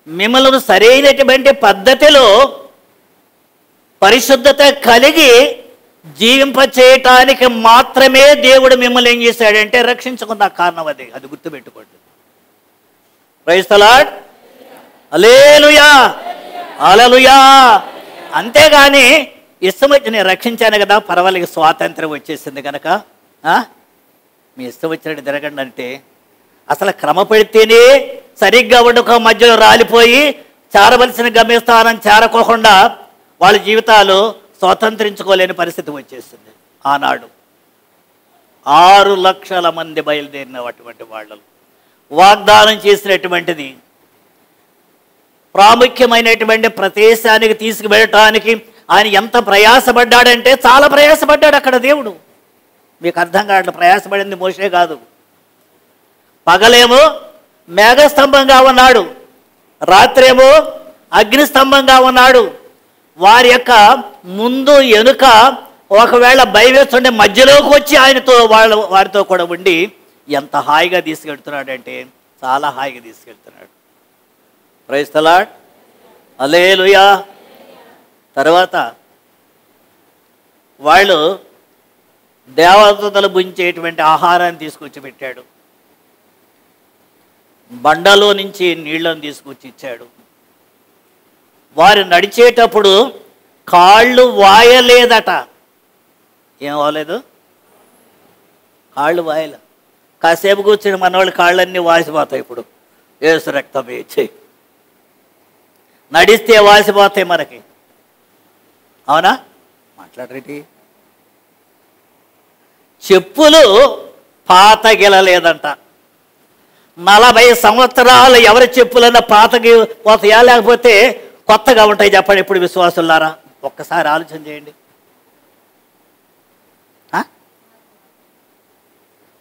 మిమ్మల్ని సరైనటువంటి పద్ధతిలో పరిశుద్ధత కలిగి జీవింపచేయటానికి మాత్రమే దేవుడు మిమ్మల్ని ఏం చేశాడంటే రక్షించుకున్న కారణం అది గుర్తుపెట్టుకోండి. Praise the Lord. Hallelujah, hallelujah. అంతేగాని ఇష్టం వచ్చి నేను రక్షించాను కదా పర్వాలేదు స్వాతంత్రం వచ్చేసింది కనుక మీ ఇష్టం వచ్చినట్టు తిరగండి అంటే అసలు క్రమ పెడితేనే సరిగ్గా ఉండక మధ్యలో రాలిపోయి చేరవలసిన గమ్యస్థానం చేరకోకుండా వాళ్ళ జీవితాలు స్వతంత్రించుకోలేని పరిస్థితి వచ్చేసింది. ఆనాడు 6 లక్షల మంది బయలుదేరినటువంటి వాళ్ళు వాగ్దానం చేసినటువంటిది ప్రాముఖ్యమైనటువంటి ప్రదేశానికి తీసుకువెళ్ళటానికి ఆయన ఎంత ప్రయాసపడ్డాడంటే చాలా ప్రయాసపడ్డాడు అక్కడ దేవుడు. మీకు అర్థం కావట్లేదు. ప్రయాసపడింది మోషే కాదు. పగలేమో మేఘస్తంభంగా ఉన్నాడు, రాత్రేమో అగ్నిస్తంభంగా ఉన్నాడు. వారి యొక్క ముందు వెనుక ఒకవేళ భయవేస్తుండే మధ్యలోకి వచ్చి ఆయనతో వారితో కూడా ఉండి ఎంత హాయిగా తీసుకెళ్తున్నాడంటే చాలా హాయిగా తీసుకెళ్తున్నాడు. Praise the Lord. హల్లెలూయా. తర్వాత వాళ్ళు దేవదూతలు భుజించేటువంటి ఆహారాన్ని తీసుకొచ్చి పెట్టాడు. బండలో నుంచి నీళ్ళను తీసుకొచ్చి ఇచ్చాడు. వారు నడిచేటప్పుడు కాళ్ళు వాయలేదట. ఏం వాయలేదు? కాళ్ళు వాయలే. కాసేపు కూర్చుని మనవాళ్ళు కాళ్ళన్నీ వాసిపోతాయి. ఇప్పుడు యేసు రక్తం ఇచ్చేయి నడిస్తే వాసిపోతాయి మనకి. అవునా? మాట్లాడరేటి? చెప్పులు పాత గిలలేదంట. 40 సంవత్సరాలు ఎవరి చెప్పులన్నా పాతకి పోతాయా లేకపోతే కొత్తగా ఉంటాయి? చెప్పండి ఇప్పుడు విశ్వాసులారా, ఒక్కసారి ఆలోచన చేయండి.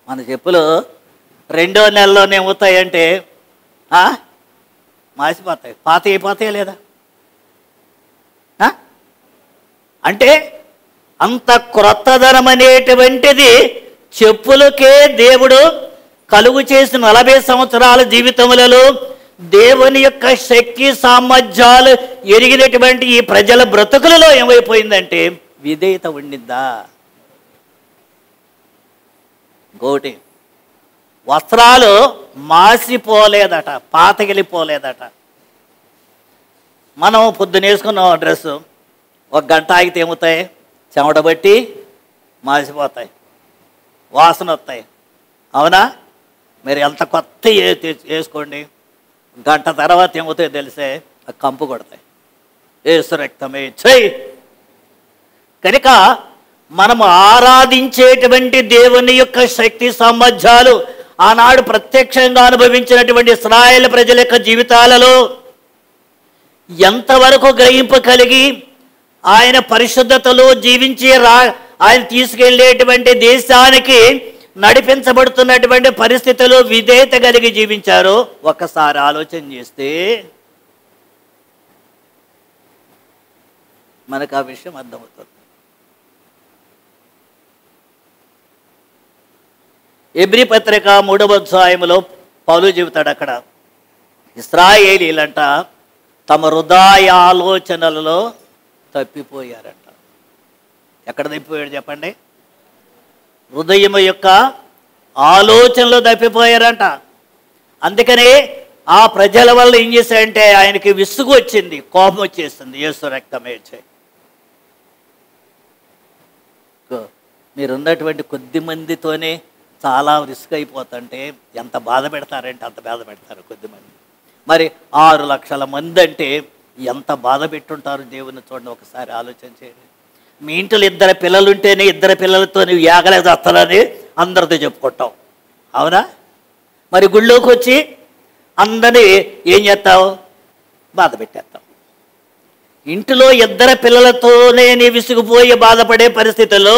మన చెప్పులు 2వ నెలలోనే ఏమవుతాయంటే మాసిపోతాయి. పాత అయిపోతాయా లేదా? అంటే అంత క్రొత్తదనం అనేటువంటిది చెప్పులకే దేవుడు కలుగు చేసిన 40 సంవత్సరాల జీవితములలో దేవుని యొక్క శక్తి సామర్థ్యాలు ఎరిగినటువంటి ఈ ప్రజల బ్రతుకులలో ఏమైపోయిందంటే విధేయత ఉండిందా? గోటి వస్త్రాలు మాసిపోలేదట, పాతగిలిపోలేదట. మనం పొద్దునేసుకున్న డ్రెస్సు 1 గంట ఆగితే ఏమవుతాయి? చెమట బట్టి మాసిపోతాయి, వాసన వస్తాయి. అవునా? మీరు ఎంత కొత్త వేసుకోండి, గంట తర్వాత ఏమవుతాయో తెలిసే కంపు కొడతాయి. యేసు రక్తమే చెయ్యి. కనుక మనము ఆరాధించేటువంటి దేవుని యొక్క శక్తి సామర్థ్యాలు ఆనాడు ప్రత్యక్షంగా అనుభవించినటువంటి ఇశ్రాయేలు ప్రజల యొక్క జీవితాలలో ఎంతవరకు గ్రహింపు కలిగి ఆయన పరిశుద్ధతలో జీవించి ఆయన తీసుకెళ్లేటువంటి దేశానికి నడిపించబడుతున్నటువంటి పరిస్థితుల్లో విధేయత కలిగి జీవించారో ఒక్కసారి ఆలోచన చేస్తే మనకు ఆ విషయం అర్థమవుతుంది. ఎబ్రీ పత్రిక 3వ అధ్యాయంలో పౌలు చెబుతాడు. అక్కడ ఇశ్రాయేలీలంట తమ హృదయ ఆలోచనలలో తప్పిపోయారంట. ఎక్కడ తప్పిపోయాడు చెప్పండి? హృదయం యొక్క ఆలోచనలో తప్పిపోయారంట. అందుకనే ఆ ప్రజల వల్ల ఏం చేశాడంటే ఆయనకి విసుగు వచ్చింది, కోపం వచ్చేసింది. యేసు రక్తమే చేయి. మీరున్నటువంటి కొద్ది మందితోనే చాలా రిస్క్ అయిపోతుంటే ఎంత బాధ పెడతారంటే అంత బాధ పెడతారు కొద్దిమంది. మరి 6 లక్షల మంది అంటే ఎంత బాధ పెట్టుంటారు దేవుని చూడండి, ఒకసారి ఆలోచన చేయండి. మీ ఇంట్లో 2 పిల్లలు ఉంటేనే 2 పిల్లలతో నువ్వు యాగలేక చేస్తానని అందరితో చెప్పుకుంటావు, అవునా? మరి గుళ్ళోకి వచ్చి అందరినీ ఏం చేస్తావు? బాధ పెట్టేస్తావు. ఇంటిలో 2 పిల్లలతోనే నీ విసిగిపోయి బాధపడే పరిస్థితుల్లో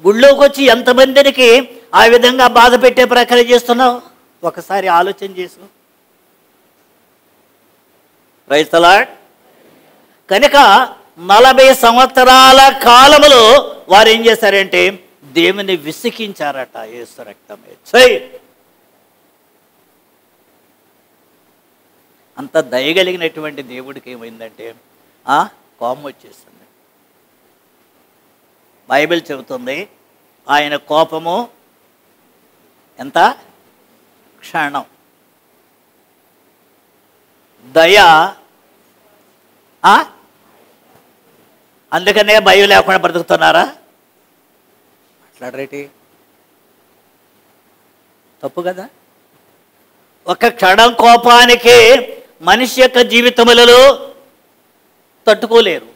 గుళ్ళోకి వచ్చి ఎంతమందికి ఆ విధంగా బాధ పెట్టే ప్రక్రియ చేస్తున్నావు? ఒకసారి ఆలోచన చేసు. Praise the lord. కనుక 40 సంవత్సరాల కాలములో వారు ఏం చేశారంటే దేవుని విసికించారట. యేసు రక్తమే చెయ్యి. అంత దయగలిగినటువంటి దేవుడికి ఏమైందంటే కోపం వచ్చేసింది. బైబిల్ చెబుతుంది ఆయన కోపము ఎంత? క్షణం. దయ అందుకనే భయం లేకుండా బ్రతుకుతున్నారా? మాట్లాడరేటి? తప్పు కదా. ఒక క్షణం కోపానికి మనిషి యొక్క జీవితములలో తట్టుకోలేరు.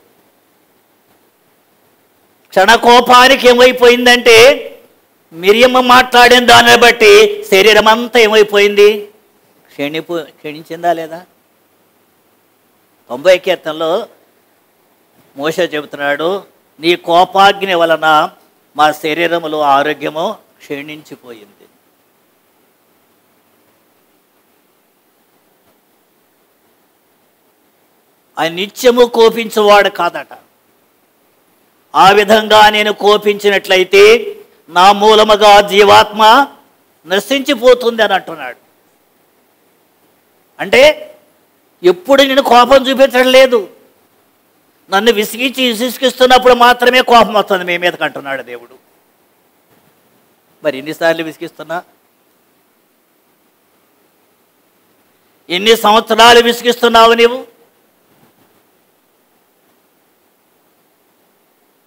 క్షణకోపానికి ఏమైపోయిందంటే మిరియమ్మ మాట్లాడిన దాన్ని బట్టి శరీరం అంతా ఏమైపోయింది? క్షీణించిందా లేదా? 90వ కీర్తనలో మోషే చెబుతున్నాడు, నీ కోపాగ్ని వలన మా శరీరములో ఆరోగ్యము క్షీణించిపోయింది. ఆయన నిత్యము కోపించేవాడు కాదట. ఆ విధంగా నేను కోపించినట్లయితే నా మూలముగా జీవాత్మ నశించిపోతుంది అని అంటున్నాడు. అంటే ఎప్పుడు నేను కోపం చూపించడం లేదు, నన్ను విసిగిస్తున్నప్పుడు మాత్రమే కోపం వస్తుంది మీ మీదకి అంటున్నాడు దేవుడు. మరి ఎన్నిసార్లు విసిగిస్తున్నా? ఎన్ని సంవత్సరాలు విసిగిస్తున్నావు నీవు?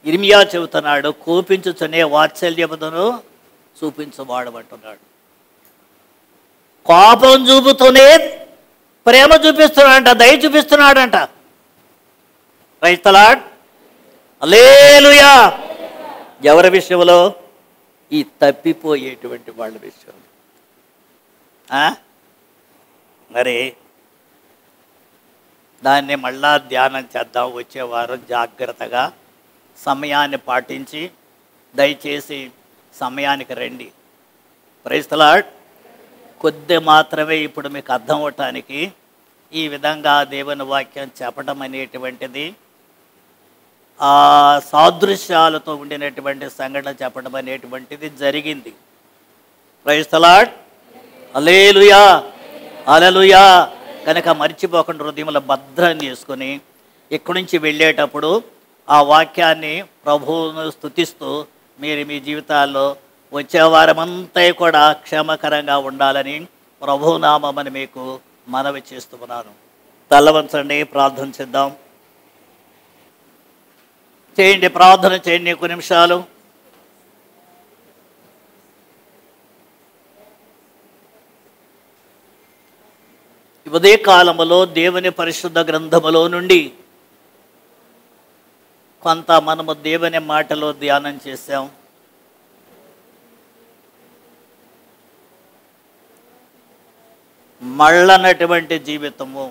ఇర్మియా చెబుతున్నాడు, కోపించుచునే వాత్సల్యమును చూపించువాడు అంటున్నాడు. కోపం చూపుతూనే ప్రేమ చూపిస్తున్నాడంట, దయ చూపిస్తున్నాడంట. Praise the Lord. హల్లెలూయా. ఎవరి విషయంలో? ఈ తప్పిపోయేటువంటి వాళ్ళ విషయంలో. మరి దాన్ని మళ్ళా ధ్యానం చేద్దాం వచ్చేవారు. జాగ్రత్తగా సమయాన్ని పాటించి దయచేసి సమయానికి రండి. Praise the lord. కొద్ది మాత్రమే ఇప్పుడు మీకు అర్థం అవటానికి ఈ విధంగా దేవుని వాక్యం చెప్పడం అనేటువంటిది, ఆ సాదృశ్యాలతో ఉండినటువంటి సంఘటన చెప్పడం అనేటువంటిది జరిగింది. Praise the Lord. Hallelujah, hallelujah. కనుక మర్చిపోకుండా హృదయంలో భద్రం చేసుకొని ఇక్కడి నుంచి వెళ్ళేటప్పుడు ఆ వాక్యాన్ని ప్రభువును స్తుతిస్తూ మీరు మీ జీవితాల్లో వచ్చేవారమంతా కూడా క్షేమకరంగా ఉండాలని ప్రభునామని మీకు మనవి చేస్తున్నాను. తలవంచండి, ప్రార్థన చేద్దాం. చేయండి, ప్రార్థన చేయండి కొన్ని నిమిషాలు. ఉదయ కాలములో దేవుని పరిశుద్ధ గ్రంథములో నుండి కొంత మనము దేవుని మాటలో ధ్యానం చేశాం. మళ్ళనటువంటి జీవితము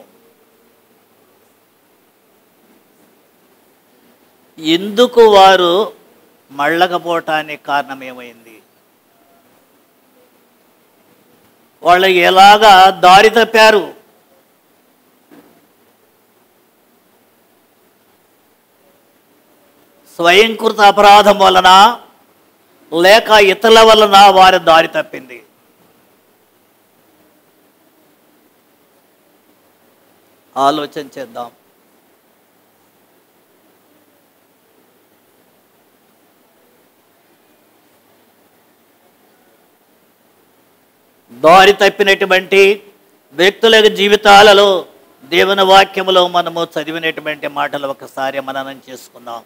ఎందుకు వారు మళ్ళకపోవటానికి కారణం ఏమైంది? వాళ్ళు ఎలాగా దారి తప్పారు? స్వయంకృత అపరాధం వలన లేక ఇతరుల వలన వారి దారి తప్పింది? ఆలోచన చేద్దాం. దారి తప్పినటువంటి వ్యక్తుల జీవితాలలో దేవుని వాక్యములో మనము చదివినటువంటి మాటలు ఒకసారి మననం చేసుకుందాం.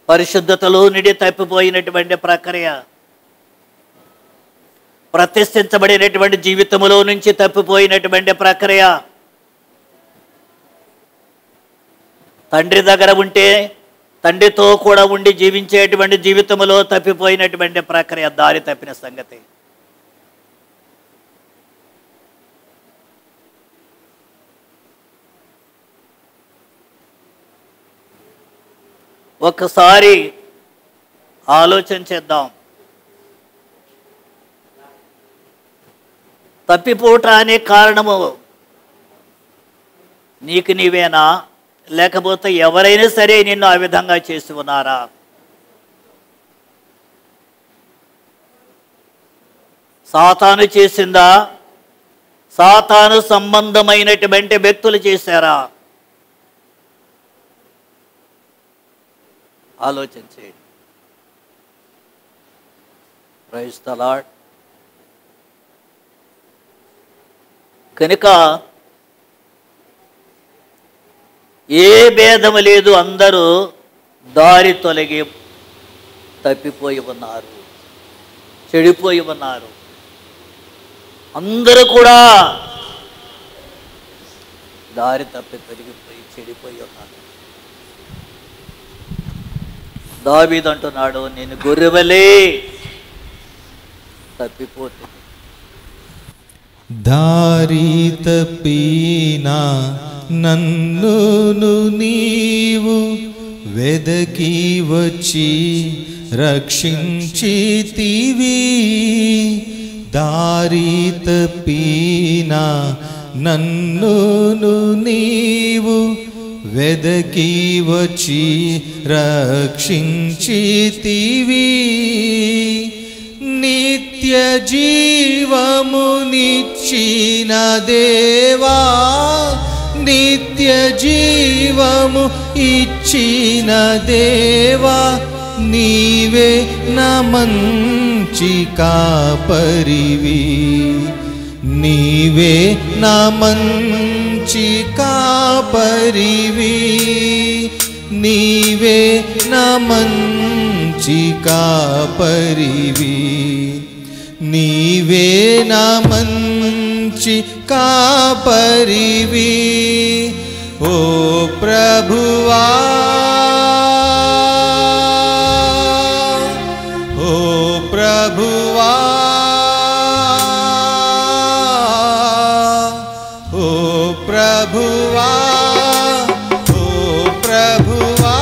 పరిశుద్ధతలో నుండి తప్పిపోయినటువంటి ప్రక్రియ, ప్రతిష్ఠించబడినటువంటి జీవితంలో నుంచి తప్పిపోయినటువంటి ప్రక్రియ. తండ్రి దగ్గర ఉంటే తండ్రితో కూడా ఉండి జీవించేటువంటి జీవితంలో తప్పిపోయినటువంటి ప్రక్రియ, దారి తప్పిన సంగతి. ఒక్కసారి ఆలోచన చేద్దాం. తప్పిపోవటానికి కారణము నీకు నీవేనా, లేకపోతే ఎవరైనా సరే నిన్ను ఆ విధంగా చేసి ఉన్నారా? సాతాను చేసిందా? సాతాను సంబంధమైనటువంటి వ్యక్తులు చేశారా? ఆలోచన చేయండి. Praise the lord. కనుక ఏ భేదము లేదు, అందరూ దారి తొలగి తప్పిపోయి ఉన్నారు, చెడిపోయి ఉన్నారు. అందరూ కూడా దారి తప్పి తొలగిపోయి చెడిపోయి ఉన్నారు. దావీదు అంటున్నాడు, నేను గొర్రెవలే తప్పిపోతే. దారి తప్పినా నన్నును నీవు వెదకి వచ్చి రక్షించితివి. దారి తప్పినా నన్నును నీవు వెదకి వచ్చి రక్షించితివి. నిత్య జీవమునిచ్చిన దేవా, నిత్య జీవము ఇచ్చిన దేవా, నీవే నా మంచి కాపరివి, నీవే నా మంచి కాపరివి, నీవే నా మంచి కాపరివి, నీవే నా మంచి కాపరివి. ఓ ప్రభువా, ఓ ప్రభువా, ఓ ప్రభువా, ఓ ప్రభువా,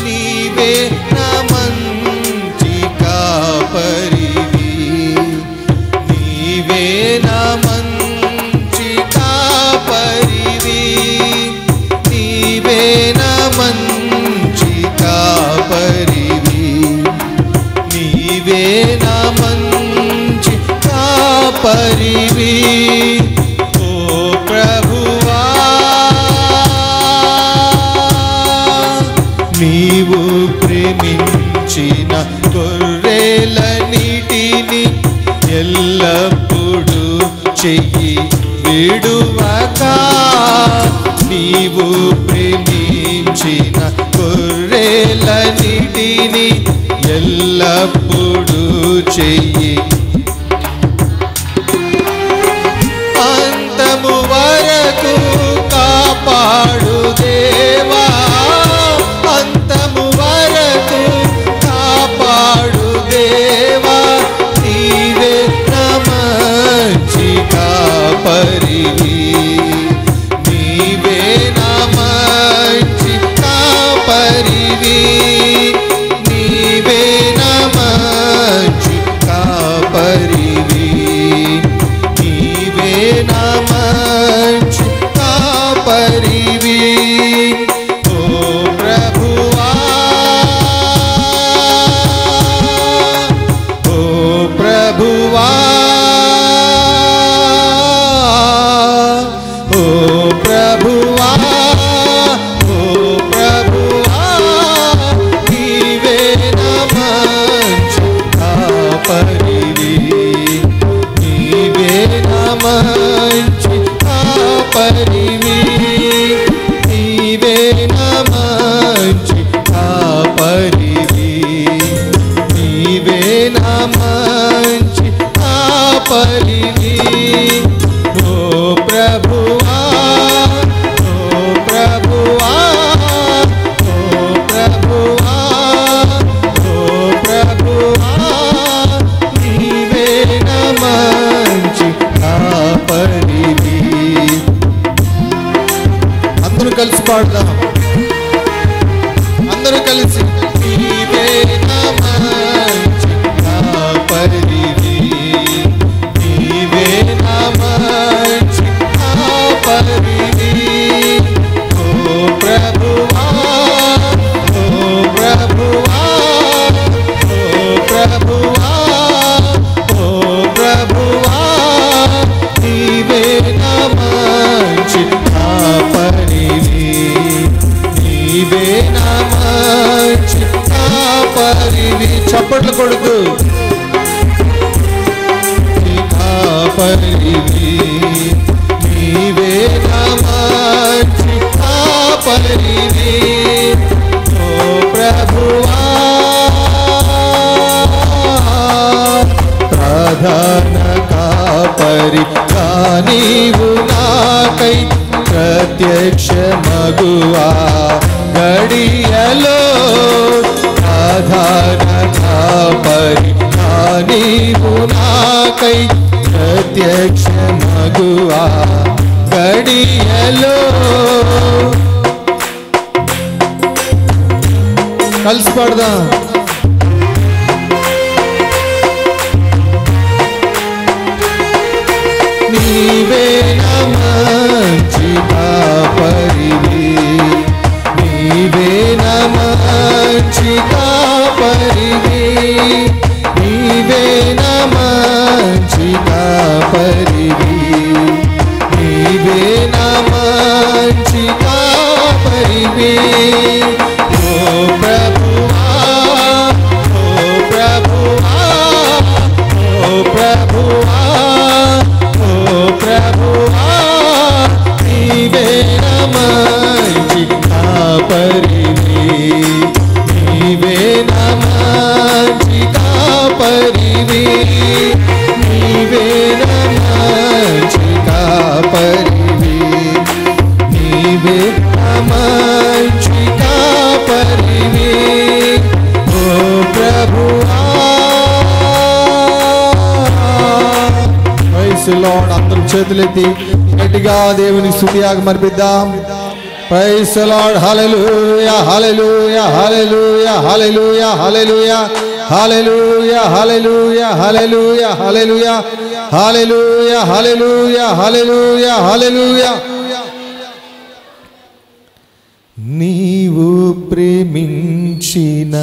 నీవే నా మంచి కాపరివి, నీవే నా మంచి కాపరివి, నీవే నా మంచి కాపరివి, నీవే నా మంచి కాపరివి. ఓ ప్రభువా, నీవు ప్రేమించిన గొర్రెలన్నిటిని ఎల్లప్పుడూ చెయ్యి విడువక, నీవు ప్రేమించిన గొర్రెలన్నిటిని ఎల్లప్పుడూ చెయ్యి అంతము వరకు కాపాడు దేవా, అంతము వరకు కాపాడు దేవా, నీవే నా మంచి కాపరివి, నీవే నా మంచి కాపరివి, నీవే నా మంచి కాపరివి, నీవే నా మంచి కాపరివి. ఓ ప్రభువా, ఓ ప్రభువా, ఓ ప్రభువా, ఓ ప్రభువా, నీవే నా మంచి కాపరివి, నీవే నా మంచి కాపరివి, నీవే నా మంచి కాపరివి. మంచి కాపరివి ఓ ప్రభువా ఓ ప్రభువా ఓ ప్రభువా ఓ ప్రభువా నీవే నా మంచి కాపరివి. అందరూ కలిసి పాడదాం, అందరూ కలిసి. నీవే నా మంచి కాపరివి నీవే నా మంచి కాపరివి ఓ ప్రభువా ఓ ప్రభువా ఓ ప్రభువా ఓ ప్రభువా నీవే నా మంచి కాపరివి నీవే నా మంచి కాపరివి. చప్పట్లు కొడుతూ కాపరివి నీవే నా మంచి కాపరివి ఓ ప్రభువా ప్రధాన కాపరి నీవు నాకై ప్రత్యక్ష మగువా గడియలో ప్రధాన కాపరి నీవు నాకై ప్రత్యక్ష మగువా గడియలో. కలిసి పాడదాం. నీవే నా మంచి కాపరివి నీవే నా మంచి కాపరివి నీవే నా మంచి కాపరివి నీవే నా మంచి కాపరివి ఓ ప్రభువా ఓ ప్రభువా ఓ ప్రభువా ఓ ప్రభువా నీవే నా మంచి కాపరివి నీవే నా మంచి కాపరివి నీవే నా మంచి కాపరివి నీవే నా మంచి కాపరివి ఓ ప్రభువా. Praise lord. అందరూ చేతులెత్తి గట్టిగా దేవుని స్తుతియాగం అర్పిద్దాం. Praise lord. Hallelujah hallelujah hallelujah hallelujah hallelujah hallelujah hallelujah hallelujah hallelujah hallelujah hallelujah hallelujah హల్లెలూయా. నీవు ప్రేమించిన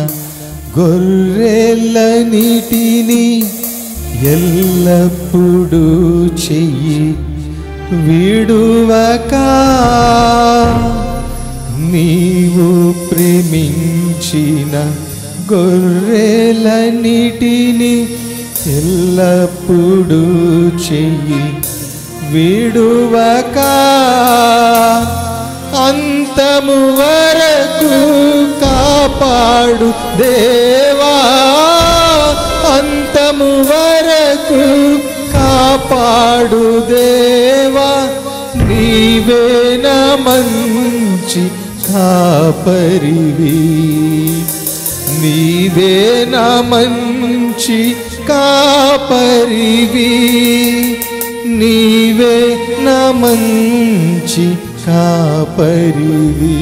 గొర్రెలన్నిటిని ఎల్లప్పుడూ చెయ్యి విడువక నీవు ప్రేమించిన గొర్రెలన్నిటిని ఎల్లప్పుడూ చెయ్యి విడువక అంతము వరకు కాపాడు దేవా అంతము వరకు కాపాడు దేవా నీవే నా మంచి కాపరివి నీవే నా మంచి కాపరివి నీవే నా మంచి కాపరివి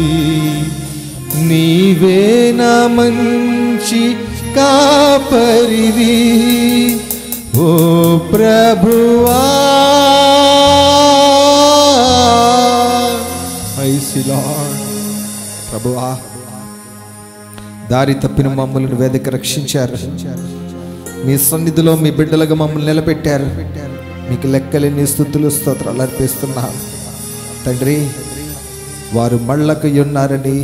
నీవే నా మంచి కాపరివి ఓ ప్రభువా. Praise the lord. ప్రభువా దారి తప్పిన మమ్మల్ని వేదిక రక్షించారు మీ సన్నిధిలో మీ బిడ్డలుగా మమ్మల్ని నిలబెట్టారు మీకు లెక్కలేని స్తుతులు స్తోత్రాలు అర్పిస్తున్నాం తండ్రి. వారు మళ్ళకు ఉన్నారని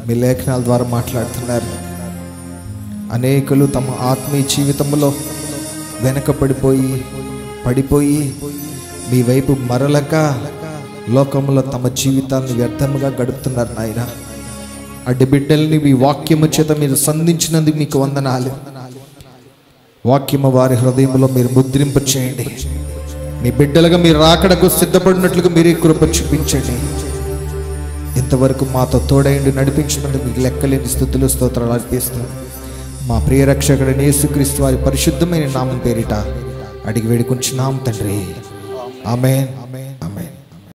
మీ లేఖనాల ద్వారా మాట్లాడుతున్నారు. అనేకులు తమ ఆత్మీయ జీవితంలో పడిపోయి మీ వైపు మరలక లోకంలో తమ జీవితాన్ని వ్యర్థముగా గడుపుతున్నారు నాయన. అడ్డి బిడ్డల్ని మీ వాక్యము చేత మీరు సంధించినందుకు మీకు వందనాలు. వాక్యము వారి హృదయంలో మీరు ముద్రింప చేయండి. మీ బిడ్డలుగా మీరు రాకడకు సిద్ధపడినట్లుగా మీరే కృప చూపించండి. ఇంతవరకు మాతో తోడైండి నడిపించినందుకు మీకు లెక్కలేని స్తుతులు స్తోత్రాలు అర్పిస్తూ మా ప్రియ రక్షకుడైన యేసుక్రీస్తు వారి పరిశుద్ధమైన నామం పేరిట అడిగి వేడుకుంటున్నాం తండ్రి. ఆమేన్.